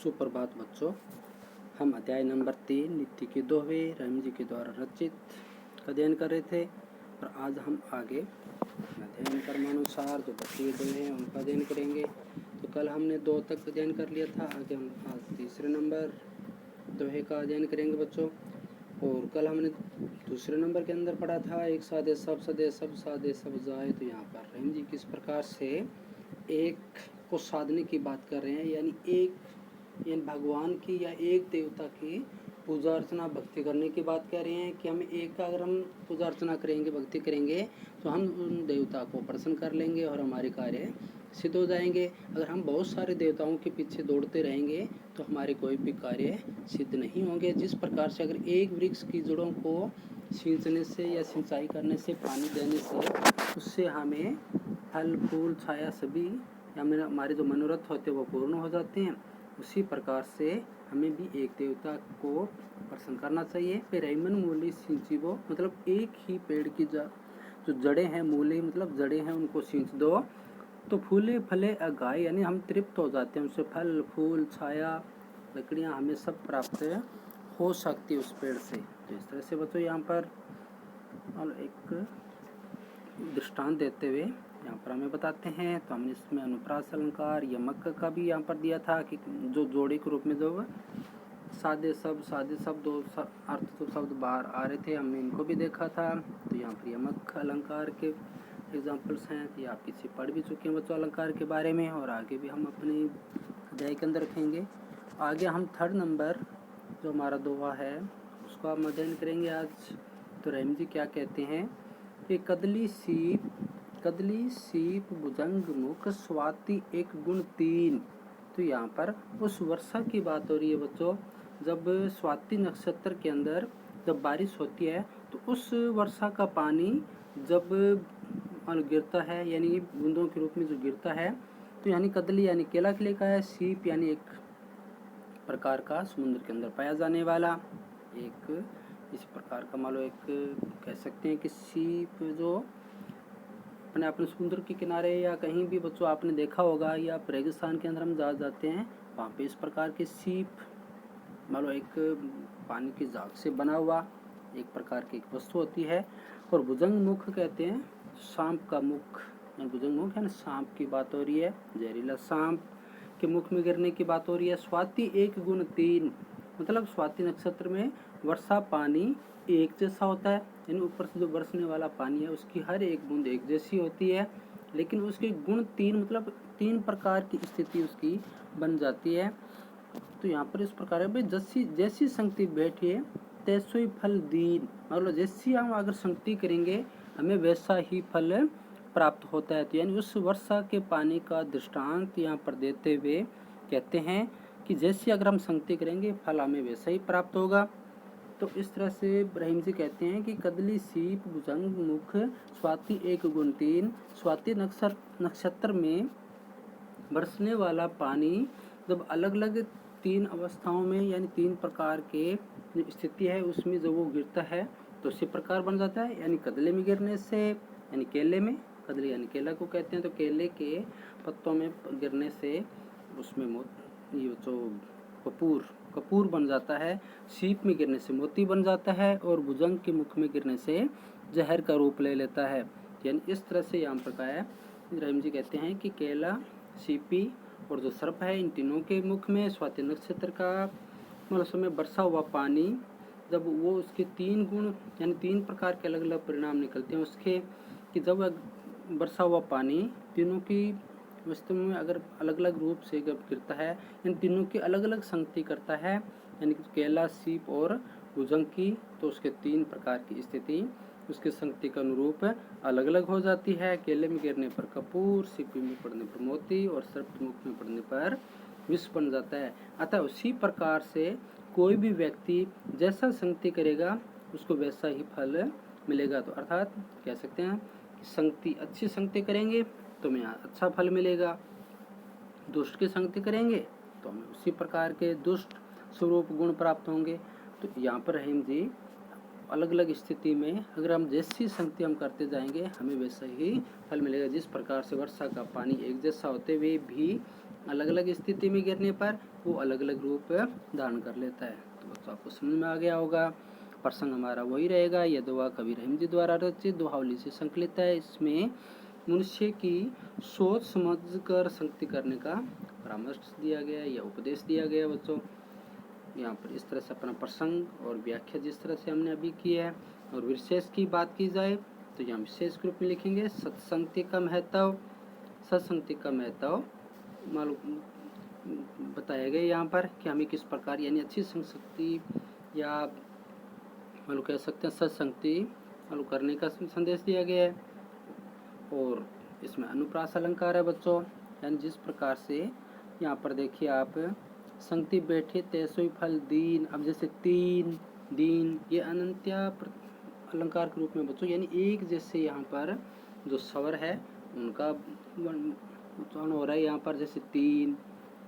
सुप्रभात बच्चों। हम अध्याय नंबर 3 नीति के दोहे रहीम जी के द्वारा रचित का अध्ययन कर रहे थे और आज हम आगे अध्ययन क्रमानुसार जो बचे दोहे हैं उनका अध्ययन करेंगे। तो कल हमने 2 तक अध्ययन कर लिया था, आगे हम आज तीसरे नंबर दोहे का अध्ययन करेंगे बच्चों। और कल हमने दूसरे नंबर के अंदर पढ़ा था एक सादे सब सदे सब सादे सब जाए। तो यहाँ पर रहीम जी किस प्रकार से एक को साधने की बात कर रहे हैं, यानी भगवान की या एक देवता की पूजा अर्चना भक्ति करने की बात कर रहे हैं कि हम एक का अगर हम पूजा अर्चना करेंगे भक्ति करेंगे तो हम उन देवता को प्रसन्न कर लेंगे और हमारे कार्य सिद्ध हो जाएंगे। अगर हम बहुत सारे देवताओं के पीछे दौड़ते रहेंगे तो हमारे कोई भी कार्य सिद्ध नहीं होंगे। जिस प्रकार से अगर एक वृक्ष की जड़ों को सींचने से या सिंचाई करने से, पानी देने से उससे हमें फल फूल छाया सभी हमारे जो मनोरथ होते हैं वो पूर्ण हो जाते हैं, उसी प्रकार से हमें भी एक देवता को प्रसन्न करना चाहिए। रहीमन मूली सिंचिबो, मतलब एक ही पेड़ की जो जड़ें हैं, मूली मतलब जड़ें हैं, उनको सींच दो तो फूले फले अगाए, यानी हम तृप्त हो जाते हैं, उससे फल फूल छाया लकड़ियाँ हमें सब प्राप्त हो सकती है उस पेड़ से। तो इस तरह से बच्चों यहाँ पर और एक दृष्टांत देते हुए यहाँ पर हमें बताते हैं। तो हमने इसमें अनुप्रास अलंकार यमक का भी यहाँ पर दिया था कि जो जोड़ी के रूप में जो सादे सब दो अर्थ तो शब्द बाहर आ रहे थे, हमने इनको भी देखा था। तो यहाँ पर यमक अलंकार के एग्जाम्पल्स हैं, ये आप किसी पढ़ भी चुके हैं बच्चों अलंकार के बारे में, और आगे भी हम अपने अध्याय के अंदर रखेंगे। आगे हम 3rd नंबर जो हमारा दोहा है उसको हम अध्ययन करेंगे आज। तो रहीम जी क्या कहते हैं कि कदली सीप भुजंग मुख स्वाति एक गुण 3। तो यहाँ पर उस वर्षा की बात हो रही है बच्चों। जब स्वाति नक्षत्र के अंदर जब बारिश होती है तो उस वर्षा का पानी जब गिरता है, यानी बूंदों के रूप में जो गिरता है, तो यानी कदली यानी केला के लिए का है, सीप यानी एक प्रकार का समुद्र के अंदर पाया जाने वाला एक इस प्रकार का मान लो एक कह सकते हैं कि सीप जो अपने समुद्र के किनारे या कहीं भी बच्चों आपने देखा होगा, या रेगिस्तान के अंदर हम जहाँ जाते हैं वहाँ पे इस प्रकार के सीप मान लो एक पानी की झाग से बना हुआ एक प्रकार की एक वस्तु होती है। और भुजंग मुख कहते हैं सांप का मुख, भुजंग मुख है ना, सांप की बात हो रही है, जहरीला सांप के मुख में गिरने की बात हो रही है। स्वाति एक गुण 3, मतलब स्वाति नक्षत्र में वर्षा पानी एक जैसा होता है, यानी ऊपर से जो बरसने वाला पानी है उसकी हर एक बूंद एक जैसी होती है, लेकिन उसके गुण 3 मतलब 3 प्रकार की स्थिति उसकी बन जाती है। तो यहाँ पर इस प्रकार है भाई जैसी संगति बैठिए तैसो ही फल दीन, मतलब जैसी हम अगर संगति करेंगे हमें वैसा ही फल प्राप्त होता है। तो यानी उस वर्षा के पानी का दृष्टांत यहाँ पर देते हुए कहते हैं कि जैसी अगर हम संगति करेंगे फल हमें वैसा ही प्राप्त होगा। तो इस तरह से रहीम जी कहते हैं कि कदली सीप भुजंग मुख स्वाति एक गुण 3, स्वाति नक्षत्र में बरसने वाला पानी जब अलग अलग 3 अवस्थाओं में यानी 3 प्रकार के स्थिति है उसमें जब वो गिरता है तो उसी प्रकार बन जाता है। यानी कदले में गिरने से, यानी केले में, कदले यानी केला को कहते हैं, तो केले के पत्तों में गिरने से उसमें ये जो कपूर बन जाता है, सीप में गिरने से मोती बन जाता है, और भुजंग के मुख में गिरने से जहर का रूप ले लेता है। यानी इस तरह से यहाँ पर है रहीम जी कहते हैं कि केला, सीपी और जो सर्प है, इन तीनों के मुख में स्वाति नक्षत्र का मतलब समय बरसा हुआ पानी जब वो उसके 3 गुण यानी 3 प्रकार के अलग अलग परिणाम निकलते हैं उसके, कि जब बरसा हुआ पानी तीनों की वस्तु में अगर अलग अलग रूप से जब गिरता है, इन तीनों की अलग अलग संगति करता है, यानी केला, सीप और भुजंग की, तो उसके 3 प्रकार की स्थिति उसके संगति के अनुरूप अलग अलग हो जाती है। केले में गिरने पर कपूर, सीपी में पड़ने पर मोती और सर्प मुख में पड़ने पर विष बन जाता है। अतः उसी प्रकार से कोई भी व्यक्ति जैसा संगति करेगा उसको वैसा ही फल मिलेगा। तो अर्थात कह सकते हैं कि संगति अच्छी संगति करेंगे तो हमें अच्छा फल मिलेगा, दुष्ट की संगति करेंगे तो हमें उसी प्रकार के दुष्ट स्वरूप गुण प्राप्त होंगे। तो यहाँ पर रहीम जी अलग अलग स्थिति में अगर हम जैसी संगति हम करते जाएंगे हमें वैसा ही फल मिलेगा। जिस प्रकार से वर्षा का पानी एक जैसा होते हुए भी अलग अलग स्थिति में गिरने पर वो अलग अलग रूप धारण कर लेता है। तो बच्चों आपको समझ में आ गया होगा। प्रसंग हमारा वही रहेगा। यह दुआ कवि रहीम जी द्वारा रचित दोहावली से संकलित है। इसमें मनुष्य की सोच समझ कर संगति करने का परामर्श दिया गया या उपदेश दिया गया बच्चों। यहाँ पर इस तरह से अपना प्रसंग और व्याख्या जिस तरह से हमने अभी की है। और विशेष की बात की जाए तो यहाँ विशेष ग्रुप में लिखेंगे सत्संगति का महत्व। सत्संगति का महत्व मालूम बताया गया यहाँ पर कि हमें किस प्रकार यानी अच्छी संगति या मालूम कह सकते हैं सत्संगति मालूम करने का संदेश दिया गया है। और इसमें अनुप्रास अलंकार है बच्चों, यानी जिस प्रकार से यहाँ पर देखिए आप संगति बैठे तैसोई फल दीन। अब जैसे तीन दीन ये अनंत्या अलंकार के रूप में बच्चों, यानी एक जैसे यहाँ पर जो स्वर है उनका उच्चारण हो रहा है यहाँ पर। जैसे तीन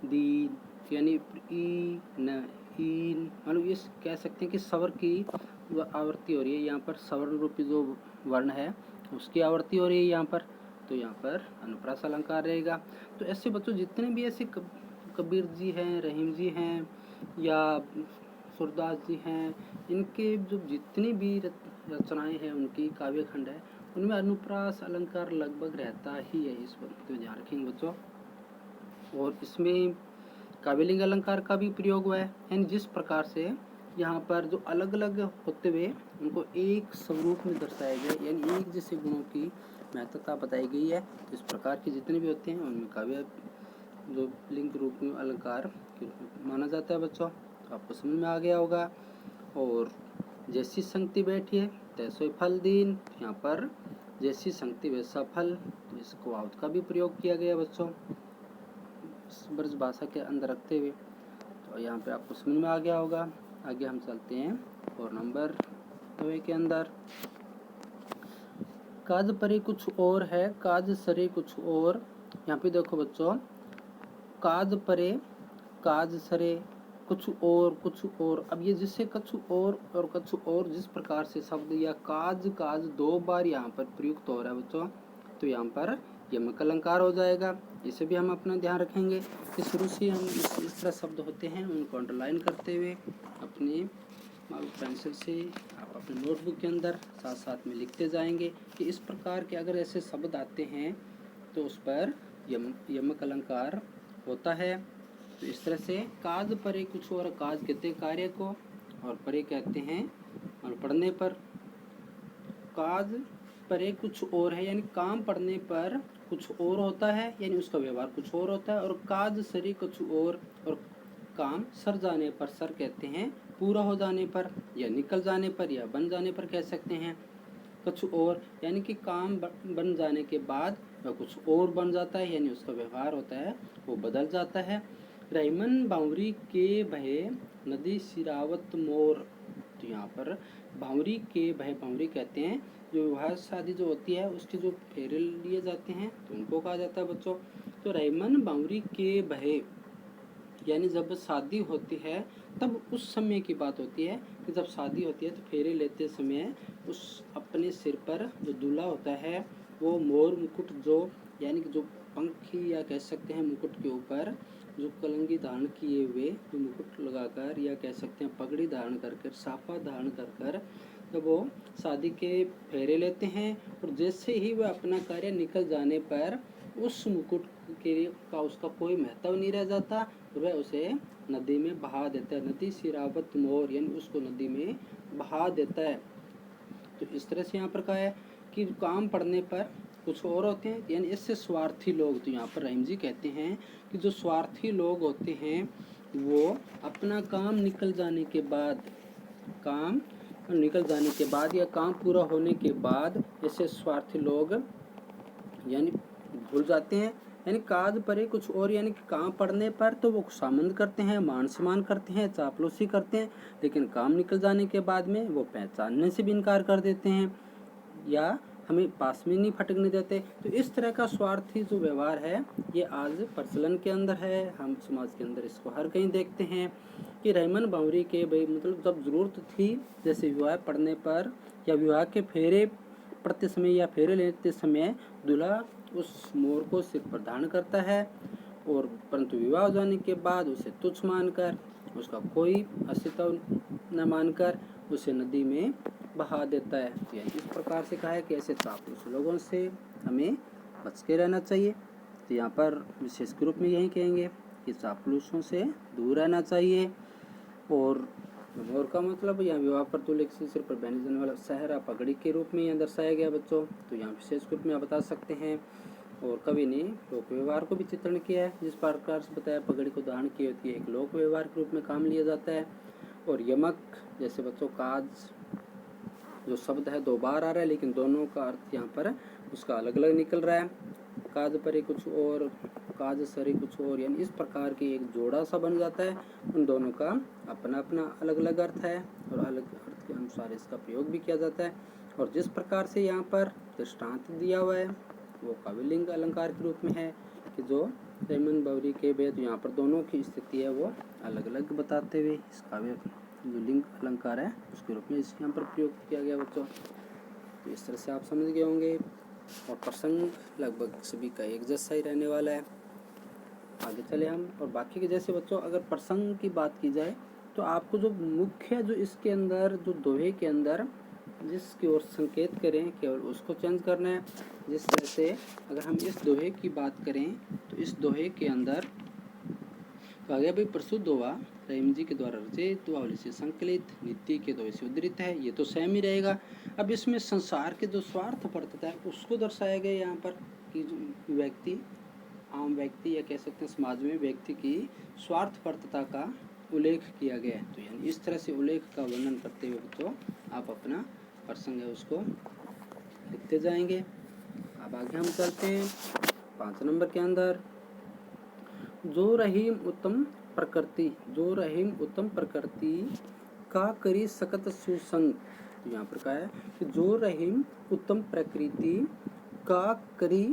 दीन यानी ई न ईन, मतलब ये कह सकते हैं कि स्वर की आवृत्ति हो रही है यहाँ पर। सवर्ण रूपी जो वर्ण है उसकी आवृत्ति हो रही है यहाँ पर। तो यहाँ पर अनुप्रास अलंकार रहेगा। तो ऐसे बच्चों जितने भी ऐसे कबीर जी हैं, रहीम जी हैं या सूरदास जी हैं, इनके जो जितनी भी रचनाएं हैं उनकी काव्य खंड है उनमें अनुप्रास अलंकार लगभग रहता ही है। इस बात को ध्यान रखेंगे बच्चों। और इसमें काव्यलिंग अलंकार का भी प्रयोग हुआ है, यानी जिस प्रकार से यहाँ पर जो अलग अलग होते हुए उनको एक स्वरूप में दर्शाया गया, यानी एक जैसे गुणों की महत्वता बताई गई है। तो इस प्रकार के जितने भी होते हैं उनमें काव्य जो लिंग रूप में अलंकार माना जाता है बच्चों। तो आपको समझ में आ गया होगा। और जैसी संगति बैठी है तैसो फल दीन, यहाँ पर जैसी संगति वैसा फल, तो इसको आवत का भी प्रयोग किया गया बच्चों ब्रज भाषा के अंदर रखते हुए। तो यहाँ पे आपको समझ में आ गया होगा। आगे हम चलते हैं और नंबर 2 के अंदर। काज परे कुछ और है, काज सरे कुछ और। यहाँ पे देखो बच्चों, काज परे काज सरे कुछ और। अब ये जिससे कुछ और कुछ और जिस प्रकार से शब्द या काज काज 2 बार यहाँ पर प्रयुक्त हो रहा है बच्चों, तो यहाँ पर यमक अलंकार हो जाएगा। इसे भी हम अपना ध्यान रखेंगे कि शुरू से हम इस तरह शब्द होते हैं उनको अंडरलाइन करते हुए अपने पेंसिल से आप अपने नोटबुक के अंदर साथ साथ में लिखते जाएंगे कि इस प्रकार के अगर ऐसे शब्द आते हैं तो उस पर यमक अलंकार होता है। तो इस तरह से काज परे कुछ और, काज कहते हैं कार्य को और परे कहते हैं और पढ़ने पर। काज परे कुछ और है, यानी काम पढ़ने पर कुछ और होता है, यानी उसका व्यवहार कुछ और होता है। और काज सरे कुछ और काम सर जाने पर, सर कहते हैं पूरा हो जाने पर या निकल जाने पर या बन जाने पर कह सकते हैं। कुछ और यानी कि काम बन जाने के बाद वह कुछ और बन जाता है, यानी उसका व्यवहार होता है वो बदल जाता है। रहीमन बावरी के भय नदी सिरावत मोर। तो यहाँ पर बावरी के भय, बावरी कहते हैं जो विवाह शादी जो होती है उसके जो फेरे लिए जाते हैं तो उनको कहा जाता है बच्चों। तो रहीमन बावरी के भय यानी जब शादी होती है तब उस समय की बात होती है कि जब शादी होती है तो फेरे लेते समय उस अपने सिर पर जो दूल्हा होता है वो मोर मुकुट जो यानी कि जो पंखी या कह सकते हैं मुकुट के ऊपर जो कलंगी धारण किए हुए जो मुकुट लगाकर या कह सकते हैं पगड़ी धारण कर साफा धारण कर जब वो शादी के फेरे लेते हैं और जैसे ही वह अपना कार्य निकल जाने पर उस मुकुट का उसका कोई महत्व नहीं रह जाता, वह उसे नदी में बहा देता है। नदी सिरावत मोर यानी उसको नदी में बहा देता है। तो इस तरह से यहाँ पर कहा है कि काम पड़ने पर कुछ और होते हैं, यानी इससे स्वार्थी लोग। तो यहाँ पर रहीम जी कहते हैं कि जो स्वार्थी लोग होते हैं वो अपना काम निकल जाने के बाद या काम पूरा होने के बाद ऐसे स्वार्थी लोग यानी भूल जाते हैं। यानी काज परे कुछ और, यानी कि काम पड़ने पर तो वो खुशामंद करते हैं, मान सम्मान करते हैं, चापलूसी करते हैं, लेकिन काम निकल जाने के बाद में वो पहचानने से भी इनकार कर देते हैं या हमें पास में नहीं फटकने देते। तो इस तरह का स्वार्थी जो व्यवहार है ये आज प्रचलन के अंदर है, हम समाज के अंदर इसको हर कहीं देखते हैं कि रहमान बावरी के भाई मतलब जब ज़रूरत थी, जैसे विवाह पड़ने पर या विवाह के फेरे पड़ते समय या फेरे लेते समय दूल्हा उस मोर को सिर पर धारण करता है, और परंतु विवाह हो जाने के बाद उसे तुच्छ मानकर, उसका कोई अस्तित्व न मानकर उसे नदी में बहा देता है। तो इस प्रकार से कहा है कि ऐसे चापलूस लोगों से हमें बच के रहना चाहिए। तो यहाँ पर विशेष रूप में यही कहेंगे कि चापलूसों से दूर रहना चाहिए। और मोर का मतलब यहाँ विवाह पर दूल्हे के सिर पर पहने जाने वाला सहरा पगड़ी के रूप में यहाँ दर्शाया गया बच्चों। तो यहाँ विशेष रूप में आप बता सकते हैं। और कवि ने लोक व्यवहार को भी चित्रण किया है, जिस प्रकार से बताया पगड़ी को धारण की होती है एक लोक व्यवहार के रूप में काम लिया जाता है। और यमक जैसे बच्चों काज जो शब्द है 2 बार आ रहा है, लेकिन दोनों का अर्थ यहाँ पर उसका अलग अलग निकल रहा है। काज परे कुछ और, काज सरे कुछ और, यानी इस प्रकार की एक जोड़ा सा बन जाता है। उन दोनों का अपना अपना अलग अलग अर्थ है और अलग अर्थ के अनुसार इसका प्रयोग भी किया जाता है। और जिस प्रकार से यहाँ पर दृष्टांत दिया हुआ है वो काव्यलिंग अलंकार के रूप में है कि जो रहमान बावरी के वेद यहाँ पर दोनों की स्थिति है वो अलग अलग बताते हुए इस काव्य जो लिंग अलंकार है उसके रूप में इसके यहाँ पर प्रयोग किया गया बच्चों। तो इस तरह से आप समझ गए होंगे। और प्रसंग लगभग सभी का एक जैसा ही रहने वाला है। आगे चले हम। और बाकी के जैसे बच्चों अगर प्रसंग की बात की जाए तो आपको जो मुख्य जो इसके अंदर जो दोहे के अंदर जिसकी ओर संकेत करें केवल उसको चेंज करना है। जिस तरह से अगर हम इस दोहे की बात करें तो इस दोहे के अंदर कहा गया भाई प्रस्तुत दोहा रहीम जी के द्वारा रचित वावली से संकलित नीति के दोहे से उद्धृत है, ये तो सेम ही रहेगा। अब इसमें संसार के जो स्वार्थ पड़ता है उसको दर्शाया गया यहाँ पर कि जो व्यक्ति आम व्यक्ति या कह सकते हैं समाज में व्यक्ति की स्वार्थपरता का उल्लेख किया गया है। तो यानी इस तरह से उल्लेख का वर्णन करते हुए बच्चों आप अपना प्रसंग है उसको लिखते जाएंगे। अब आगे हम चलते हैं 5 नंबर के अंदर। जो रहीम उत्तम प्रकृति, जो रहीम उत्तम प्रकृति का करी सकत सुसंग। तो यहाँ पर कहा है कि जो रहीम उत्तम प्रकृति का करी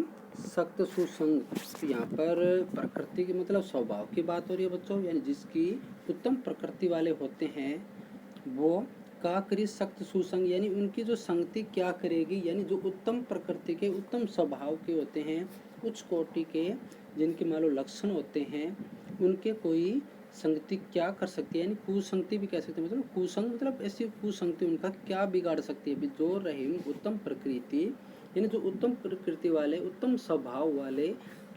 सख्त सुसंग। तो यहाँ पर प्रकृति के मतलब स्वभाव की बात हो रही है बच्चों, यानी जिसकी उत्तम प्रकृति वाले होते हैं वो का करी सख्त सुसंग, यानी उनकी जो संगति क्या करेगी, यानी जो उत्तम प्रकृति के उत्तम स्वभाव के होते हैं उच्च कोटि के जिनके मान लो लक्षण होते हैं उनके कोई संगति क्या कर सकती है, यानी कुसंगति भी कह सकते हैं। मतलब कुसंग मतलब ऐसी कुसंगति उनका क्या बिगाड़ सकती है। जो रहीम उत्तम प्रकृति यानी जो उत्तम प्रकृति वाले उत्तम स्वभाव वाले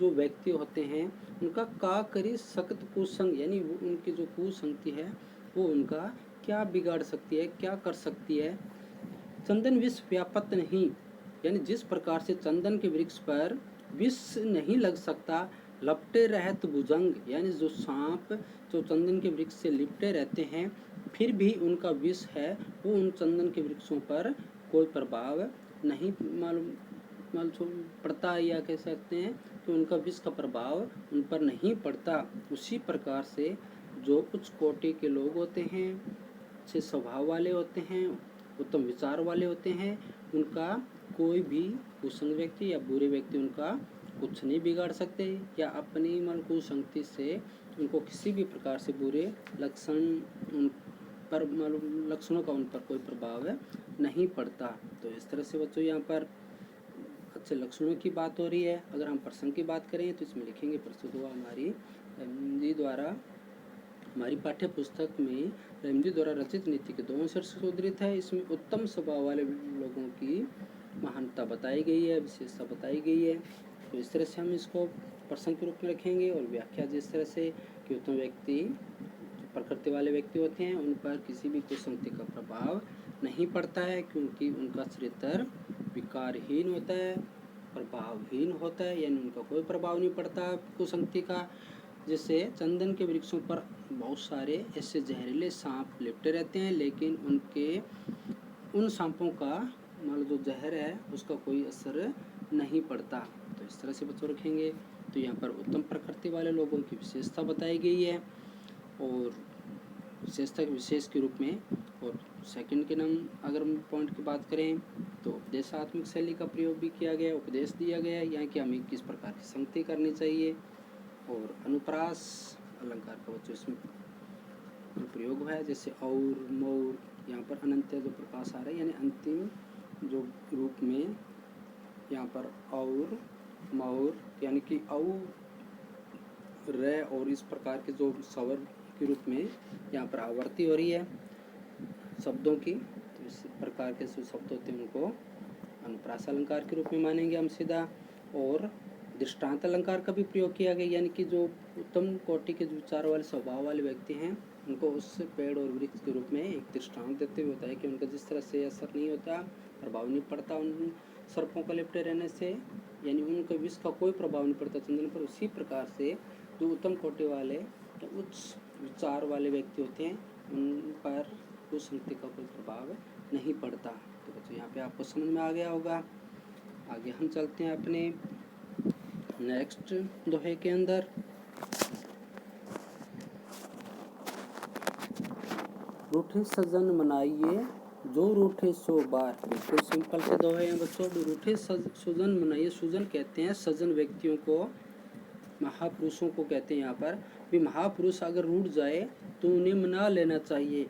जो व्यक्ति होते हैं उनका का करी सख्त कुसंग, यानी उनकी जो कुसंगति है वो उनका क्या बिगाड़ सकती है, क्या कर सकती है। चंदन विष व्यापत नहीं, यानी जिस प्रकार से चंदन के वृक्ष पर विष नहीं लग सकता, लपटे रहत भुजंग, यानी जो सांप जो चंदन के वृक्ष से लिपटे रहते हैं फिर भी उनका विष है वो उन चंदन के वृक्षों पर कोई प्रभाव नहीं मालूम पड़ता, या कह सकते हैं कि उनका विष का प्रभाव उन पर नहीं पड़ता। उसी प्रकार से जो कुछ कोटि के लोग होते हैं, अच्छे स्वभाव वाले होते हैं, उत्तम विचार वाले होते हैं, उनका कोई भी कुसंग व्यक्ति या बुरे व्यक्ति उनका कुछ नहीं बिगाड़ सकते, या अपनी मन कुसंगति से उनको किसी भी प्रकार से बुरे लक्षण उन पर लक्षणों का उन पर कोई प्रभाव नहीं पड़ता। तो इस तरह से बच्चों यहाँ पर अच्छे लक्षणों की बात हो रही है। अगर हम प्रसंग की बात करें तो इसमें लिखेंगे प्रस्तुत हुआ हमारी जी द्वारा हमारी पाठ्य पुस्तक में रहीम जी द्वारा रचित नीति के 2 शीर्ष से उद्धृत है। इसमें उत्तम स्वभाव वाले लोगों की महानता बताई गई है, विशेषता बताई गई है। तो इस तरह से हम इसको प्रसंग के रूप में रखेंगे। और व्याख्या जिस तरह से कि उत्तम व्यक्ति प्रकृति वाले व्यक्ति होते हैं उन पर किसी भी कुसंगति का प्रभाव नहीं पड़ता है, क्योंकि उनका चरित्र विकारहीन होता है, प्रभावहीन होता है, यानी उनका कोई प्रभाव नहीं पड़ता कुसंगति का। जैसे चंदन के वृक्षों पर बहुत सारे ऐसे जहरीले सांप लिपटे रहते हैं, लेकिन उन सांपों का मान लो जो जहर है उसका कोई असर नहीं पड़ता। तो इस तरह से बच्चों रखेंगे। तो यहाँ पर उत्तम प्रकृति वाले लोगों की विशेषता बताई गई है और विशेषता के विशेष के रूप में। और सेकंड के नाम अगर हम पॉइंट की बात करें तो उपदेशात्मक शैली का प्रयोग भी किया गया, उपदेश दिया गया है यहाँ कि हमें किस प्रकार की संगति करनी चाहिए। और अनुप्रास अलंकार का बच्चों इसमें प्रयोग है, जैसे और, मोर, यहाँ पर अनंत जो प्रकाश आ रहा है यानी अंतिम जो रूप में यहाँ पर और, मोर यानी कि औ, रे और इस प्रकार के जो स्वर के रूप में यहाँ पर आवर्ती हो रही है शब्दों की, तो इस प्रकार के जो शब्द होते हैं उनको अनुप्रास अलंकार के रूप में मानेंगे हम सीधा। और दृष्टांत अलंकार का भी प्रयोग किया गया, यानी कि जो उत्तम कोटि के विचार वाले स्वभाव वाले व्यक्ति हैं उनको उस पेड़ और वृक्ष के रूप में एक दृष्टांत देते हुए होता है कि उनका जिस तरह से असर नहीं होता, प्रभाव नहीं पड़ता उन सर्पों का लिपटे रहने से, यानी उनके विष का कोई प्रभाव नहीं पड़ता चंदन पर, उसी प्रकार से जो उत्तम कोटि वाले उच्च विचार वाले व्यक्ति होते हैं उन पर उस संगति का कोई प्रभाव नहीं पड़ता। तो बच्चों यहाँ पे आपको समझ में आ गया होगा। आगे हम चलते हैं अपने नेक्स्ट दोहे के अंदर। रूठे सजन मनाइए जो रूठे सो बार। बिल्कुल सिंपल से दोहे हैं बच्चों। रूठे सुजन मनाइए, सुजन कहते हैं सज्जन व्यक्तियों को, महापुरुषों को कहते हैं यहाँ पर भी। महापुरुष अगर रूठ जाए तो उन्हें मना लेना चाहिए।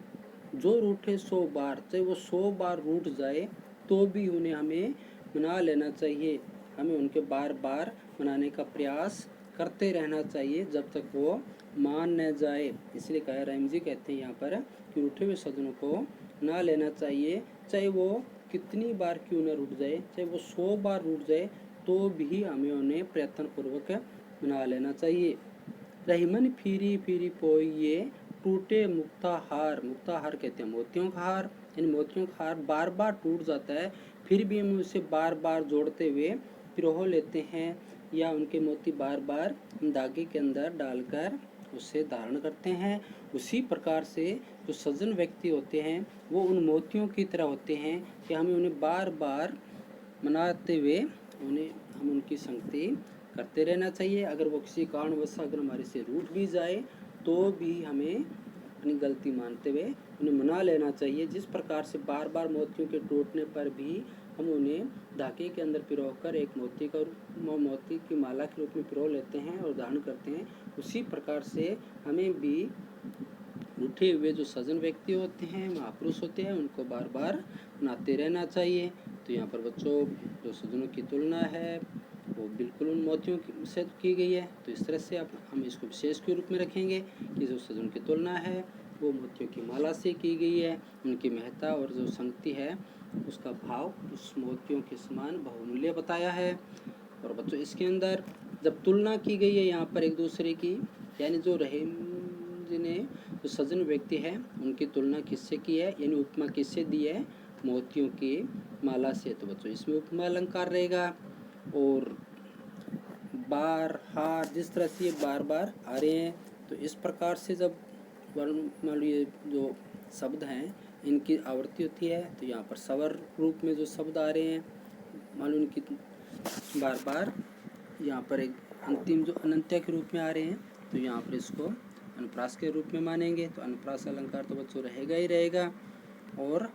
जो रूठे 100 बार, चाहे वो 100 बार रूठ जाए तो भी उन्हें हमें मना लेना चाहिए। हमें उनके बार बार मनाने का प्रयास करते रहना चाहिए जब तक वो मान न जाए। इसलिए कहा रहीम जी कहते हैं यहाँ पर कि रूठे हुए सज्जनों को मना लेना चाहिए, चाहे वो कितनी बार क्यों न रूठ जाए, चाहे वो 100 बार रूठ जाए तो भी हमें उन्हें प्रयत्न पूर्वक मना लेना चाहिए। रहीमन फिरी फिरी पोइए टूटे मुक्ताहार। मुक्ताहार कहते हैं मोतियों का हार, यानी मोतियों का हार बार बार टूट जाता है फिर भी हम उसे बार बार जोड़ते हुए पिरो लेते हैं, या उनके मोती बार बार धागे के अंदर डालकर उसे धारण करते हैं। उसी प्रकार से जो सज्जन व्यक्ति होते हैं वो उन मोतियों की तरह होते हैं कि हमें उन्हें बार बार मनाते हुए हम उनकी संगति करते रहना चाहिए। अगर वो किसी कारणवश अगर हमारे से रूठ भी जाए तो भी हमें अपनी गलती मानते हुए उन्हें मना लेना चाहिए। जिस प्रकार से बार बार मोतियों के टूटने पर भी हम उन्हें धागे के अंदर पिरोकर एक मोती की माला के रूप में पिरो लेते हैं और धारण करते हैं, उसी प्रकार से हमें भी रूठे हुए जो सज्जन व्यक्ति होते हैं, महापुरुष होते हैं, उनको बार बार मनाते रहना चाहिए। तो यहाँ पर बच्चों जो सज्जनों की तुलना है वो बिल्कुल उन मोतियों से की गई है। तो इस तरह से अब हम इसको विशेष के रूप में रखेंगे कि जो सज्जन की तुलना है वो मोतियों की माला से की गई है। उनकी महत्ता और जो संगति है उसका भाव उस मोतियों के समान बहुमूल्य बताया है। और बच्चों इसके अंदर जब तुलना की गई है यहाँ पर एक दूसरे की, यानी जो रहीम जी ने जो सज्जन व्यक्ति है उनकी तुलना किससे की है, यानी उपमा किससे दी है, मोतियों की माला से। तो बच्चों इसमें उपमा अलंकार रहेगा। और बार हार जिस तरह से ये बार बार आ रहे हैं, तो इस प्रकार से जब मान लो ये जो शब्द हैं इनकी आवृत्ति होती है तो यहाँ पर स्वर रूप में जो शब्द आ रहे हैं मान लो इनकी बार बार यहाँ पर एक अंतिम जो अनंत्य के रूप में आ रहे हैं, तो यहाँ पर इसको अनुप्रास के रूप में मानेंगे। तो अनुप्रास अलंकार तो बच्चों रहेगा ही रहेगा। और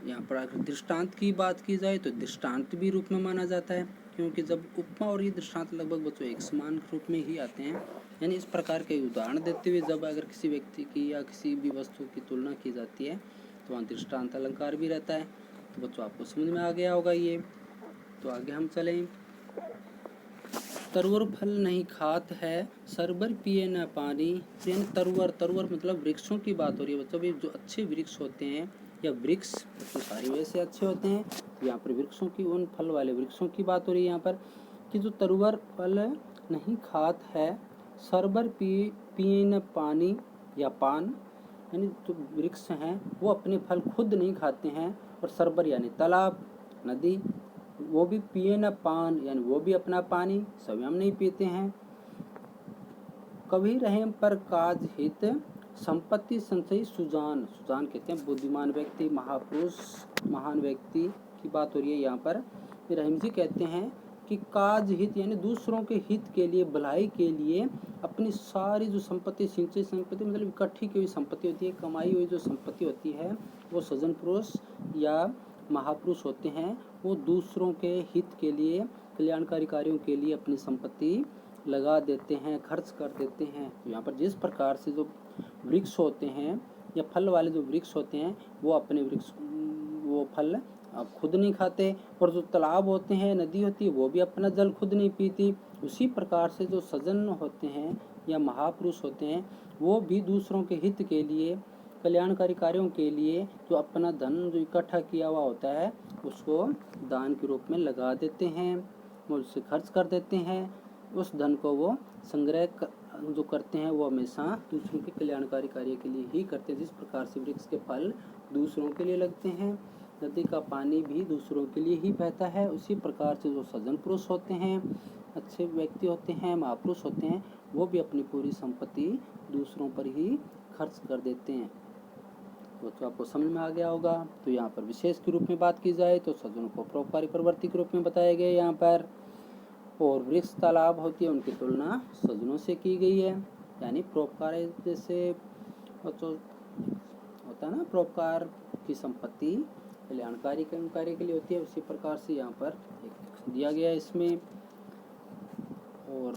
यहाँ पर अगर दृष्टांत की बात की जाए तो दृष्टांत भी रूप में माना जाता है, क्योंकि जब उपमा और ये दृष्टांत लगभग बच्चों एक समान रूप में ही आते हैं। यानी इस प्रकार के उदाहरण देते हुए जब अगर किसी व्यक्ति की या किसी भी वस्तु की तुलना की जाती है तो वहाँ दृष्टांत अलंकार भी रहता है। तो बच्चों आपको समझ में आ गया होगा ये। तो आगे हम चलें। तरवर फल नहीं खात है, सरबर पिए न पानी। यानी तरवर मतलब वृक्षों की बात हो रही है बच्चों। भी जो अच्छे वृक्ष होते हैं या वृक्ष तो सारी वैसे अच्छे होते हैं, यहाँ पर वृक्षों की उन फल वाले वृक्षों की बात हो रही है यहाँ पर कि जो तरवर फल नहीं खात है, सरबर पिए न पानी या पान, यानी जो वृक्ष हैं वो अपने फल खुद नहीं खाते हैं। और सरबर यानी तालाब, नदी, वो भी पिए न पान यानी वो भी अपना पानी स्वयं नहीं पीते हैं। कभी रहें पर काज हित, संपत्ति संचयी सुजान। सुजान कहते हैं बुद्धिमान व्यक्ति, महापुरुष, महान व्यक्ति की बात हो रही है यहाँ पर। रहीम जी कहते हैं कि काज हित यानी दूसरों के हित के लिए, भलाई के लिए अपनी सारी जो संपत्ति, सिंचयी संपत्ति मतलब इकट्ठी की हुई संपत्ति होती है, कमाई हुई जो संपत्ति होती है वो सज्जन पुरुष या महापुरुष होते हैं वो दूसरों के हित के लिए, कल्याणकारी कार्यों के लिए अपनी संपत्ति लगा देते हैं, खर्च कर देते हैं। तो यहाँ पर जिस प्रकार से जो वृक्ष होते हैं या फल वाले जो वृक्ष होते हैं वो अपने वृक्ष वो फल खुद नहीं खाते, और जो तालाब होते हैं, नदी होती है, वो भी अपना जल खुद नहीं पीती। उसी प्रकार से जो सज्जन होते हैं या महापुरुष होते हैं वो भी दूसरों के हित के लिए, कल्याणकारी कार्यों के लिए जो अपना धन जो इकट्ठा किया हुआ होता है उसको दान के रूप में लगा देते हैं, वो उससे खर्च कर देते हैं। उस धन को वो संग्रह जो करते हैं वो हमेशा दूसरों के कल्याणकारी कार्य के लिए ही करते हैं। जिस प्रकार से वृक्ष के फल दूसरों के लिए लगते हैं, नदी का पानी भी दूसरों के लिए ही बहता है, उसी प्रकार से जो सज्जन पुरुष होते हैं, अच्छे व्यक्ति होते हैं, महापुरुष होते हैं, वो भी अपनी पूरी संपत्ति दूसरों पर ही खर्च कर देते हैं। तो आपको समझ में आ गया होगा। तो यहाँ पर विशेष के रूप में बात की जाए तो सज्जनों को परोपकारी प्रवृत्ति के रूप में बताया गया यहाँ पर, और वृक्ष तालाब होती है उनकी तुलना सज्जनों से की गई है। यानी परोपकार जैसे होता है ना, परोपकार की संपत्ति कल्याणकारी कार्य के लिए होती है, उसी प्रकार से यहाँ पर दिया गया है इसमें। और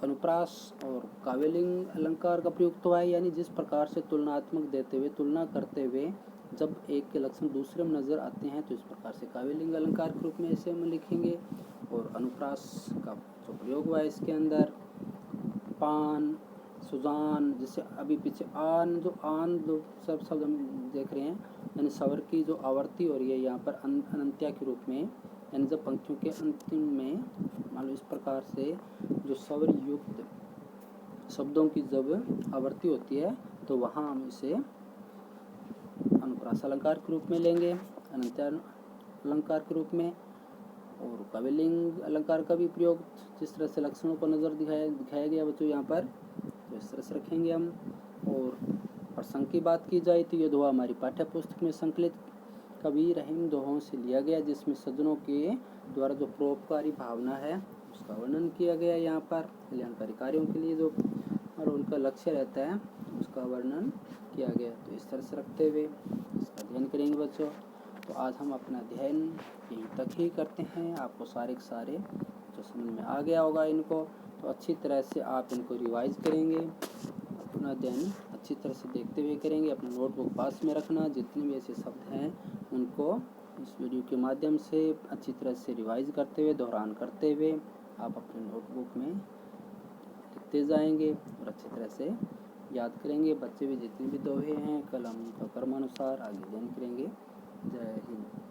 अनुप्रास और काव्यलिंग अलंकार का प्रयोग तो है, यानी जिस प्रकार से तुलनात्मक देते हुए, तुलना करते हुए जब एक के लक्षण दूसरे में नजर आते हैं तो इस प्रकार से काव्यलिंग अलंकार के रूप में ऐसे हम लिखेंगे। और अनुप्रास का जो प्रयोग हुआ है इसके अंदर पान, सुजान, जैसे अभी पीछे आन जो सब शब्द हम देख रहे हैं, यानी स्वर की जो आवर्ती हो रही है यहाँ पर अनंत्या के रूप में, यानी जब पंक्तियों के अंतिम में मान लो इस प्रकार से जो स्वर युक्त शब्दों की जब आवर्ती होती है तो वहाँ हम इसे अनुप्रास अलंकार के रूप में लेंगे, अनंत्या अलंकार के रूप में। और काव्यलिंग अलंकार का भी प्रयोग जिस तरह से लक्षणों को नज़र दिखाया गया बच्चों यहाँ पर, तो इस तरह से रखेंगे हम। और प्रसंग की बात की जाए तो ये दोहा हमारी पाठ्य पुस्तक में संकलित कबीर रहीम दोहों से लिया गया, जिसमें सज्जनों के द्वारा जो परोपकारी भावना है उसका वर्णन किया गया यहाँ पर, कल्याणकारी कार्यों के लिए जो और उनका लक्ष्य रहता है उसका वर्णन किया गया। तो इस तरह से रखते हुए इसका अध्ययन करेंगे बच्चों। तो आज हम अपना अध्ययन यहीं तक ही करते हैं। आपको सारे के सारे जो समझ में आ गया होगा इनको, तो अच्छी तरह से आप इनको रिवाइज करेंगे, अपना अध्ययन अच्छी तरह से देखते हुए करेंगे। अपना नोटबुक पास में रखना, जितने भी ऐसे शब्द हैं उनको इस वीडियो के माध्यम से अच्छी तरह से रिवाइज करते हुए, दोहरान करते हुए आप अपने नोटबुक में लिखते जाएंगे और अच्छी तरह से याद करेंगे। बच्चे भी जितने भी दोहे हैं कल हम उनका क्रमानुसार आगे अध्ययन करेंगे। जय हिंद।